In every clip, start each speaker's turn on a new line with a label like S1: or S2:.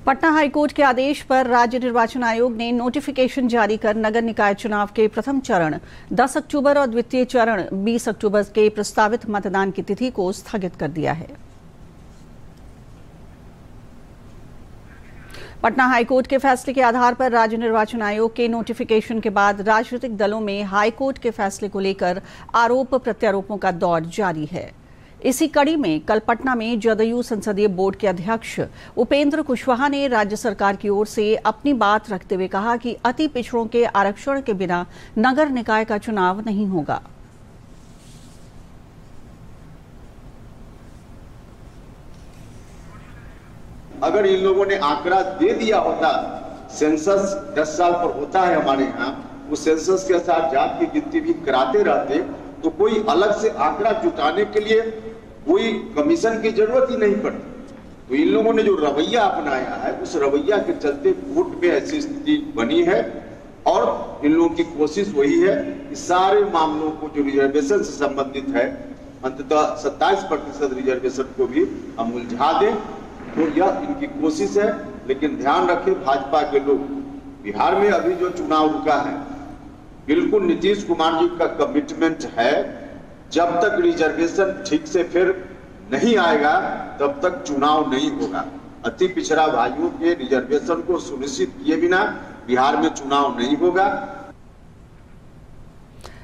S1: Patna high court के आदेश पर राज्य निर्वाचन आयोग ने नोटिफिकेशन जारी कर नगर निकाय चुनाव के प्रथम चरण 10 अक्टूबर और द्वितीय चरण 20 अक्टूबर के प्रस्तावित मतदान की तिथि को स्थगित कर दिया है। पटना हाईकोर्ट के फैसले के आधार पर राज्य निर्वाचन आयोग के नोटिफिकेशन के बाद राजनीतिक दलों में हाईकोर्ट के फैसले को लेकर आरोप प्रत्यारोपों का दौर जारी है। इसी कड़ी में कल पटना में जदयू संसदीय बोर्ड के अध्यक्ष उपेंद्र कुशवाहा ने राज्य सरकार की ओर से अपनी बात रखते हुए कहा कि अति पिछड़ों के आरक्षण के बिना नगर निकाय का चुनाव नहीं होगा।
S2: अगर इन लोगों ने आंकड़ा दे दिया होता, सेंसस 10 साल पर होता है हमारे यहाँ, उस सेंसस के साथ जात की गिनती भी कराते रहते तो कोई अलग से आंकड़ा जुटाने के लिए कोई कमीशन की जरूरत ही नहीं पड़ती। तो इन लोगों ने जो रवैया अपनाया है, उस रवैया के चलते कोर्ट में ऐसी स्थिति बनी है और इन लोगों की कोशिश वही है कि सारे मामलों को जो रिजर्वेशन से संबंधित है, अंततः 27% रिजर्वेशन को भी हम उलझा दें। तो यह इनकी कोशिश है। लेकिन ध्यान रखें, भाजपा के लोग, बिहार में अभी जो चुनाव रुका है, बिल्कुल नीतीश कुमार जी का कमिटमेंट है, जब तक रिजर्वेशन ठीक से फिर नहीं आएगा तब तक चुनाव नहीं होगा। अति पिछड़ा भाइयों के रिजर्वेशन को सुनिश्चित किए बिना बिहार में चुनाव नहीं होगा।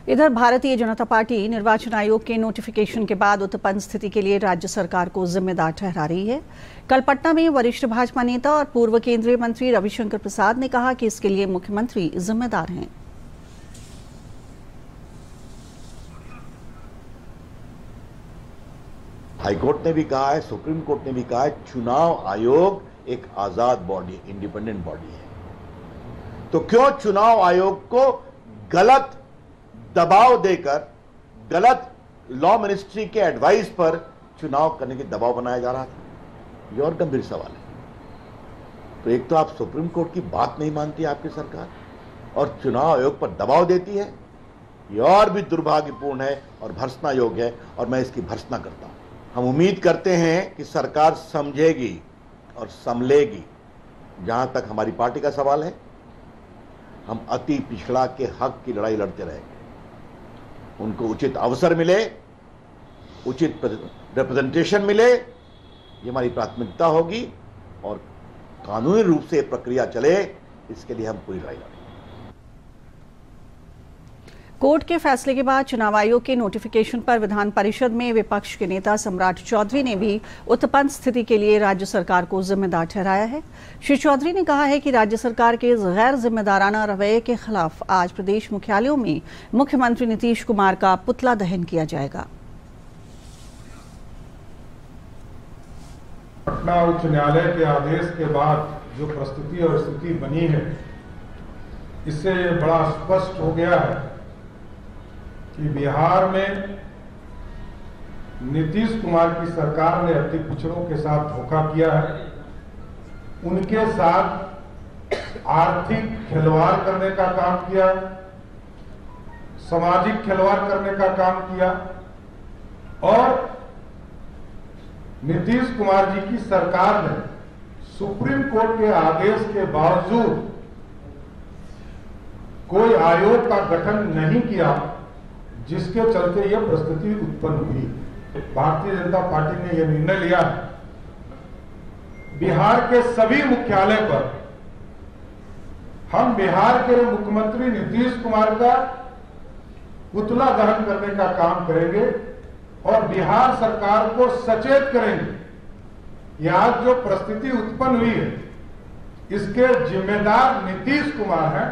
S1: इधर भारतीय जनता पार्टी निर्वाचन आयोग के नोटिफिकेशन के बाद उत्पन्न स्थिति के लिए राज्य सरकार को जिम्मेदार ठहरा रही है। कल पटना में वरिष्ठ भाजपा नेता और पूर्व केंद्रीय मंत्री रविशंकर प्रसाद ने कहा कि इसके लिए मुख्यमंत्री जिम्मेदार हैं।
S3: हाईकोर्ट ने भी कहा है, सुप्रीम कोर्ट ने भी कहा है, चुनाव आयोग एक आजाद बॉडी, इंडिपेंडेंट बॉडी है। तो क्यों चुनाव आयोग को गलत दबाव देकर, गलत लॉ मिनिस्ट्री के एडवाइस पर चुनाव करने की दबाव बनाया जा रहा था? ये और गंभीर सवाल है। तो एक तो आप सुप्रीम कोर्ट की बात नहीं मानती आपकी सरकार और चुनाव आयोग पर दबाव देती है, ये और भी दुर्भाग्यपूर्ण है और भर्त्सना योग्य है और मैं इसकी भर्त्सना करता हूं। हम उम्मीद करते हैं कि सरकार समझेगी और संभलेगी। जहां तक हमारी पार्टी का सवाल है, हम अति पिछड़ा के हक की लड़ाई लड़ते रहेंगे। उनको उचित अवसर मिले, उचित रिप्रेजेंटेशन मिले, ये हमारी प्राथमिकता होगी और कानूनी रूप से प्रक्रिया चले, इसके लिए हम पूरी लड़ाई लड़ेंगे।
S1: कोर्ट के फैसले के बाद चुनाव आयोग के नोटिफिकेशन पर विधान परिषद में विपक्ष के नेता सम्राट चौधरी ने भी उत्पन्न स्थिति के लिए राज्य सरकार को जिम्मेदार ठहराया है। श्री चौधरी ने कहा है कि राज्य सरकार के गैर जिम्मेदाराना रवैये के खिलाफ आज प्रदेश मुख्यालयों में मुख्यमंत्री नीतीश कुमार का पुतला दहन किया जाएगा।
S4: पटना उच्च न्यायालय के आदेश के बाद जो परिस्थिति और स्थिति बनी है, इससे बड़ा स्पष्ट हो गया है कि बिहार में नीतीश कुमार की सरकार ने अति पिछड़ों के साथ धोखा किया है, उनके साथ आर्थिक खिलवाड़ करने का काम किया, सामाजिक खिलवाड़ करने का काम किया और नीतीश कुमार जी की सरकार ने सुप्रीम कोर्ट के आदेश के बावजूद कोई आयोग का गठन नहीं किया, जिसके चलते यह परिस्थिति उत्पन्न हुई। भारतीय जनता पार्टी ने यह निर्णय लिया है, बिहार के सभी मुख्यालय पर हम बिहार के मुख्यमंत्री नीतीश कुमार का पुतला दहन करने का काम करेंगे और बिहार सरकार को सचेत करेंगे कि आज जो परिस्थिति उत्पन्न हुई है, इसके जिम्मेदार नीतीश कुमार हैं।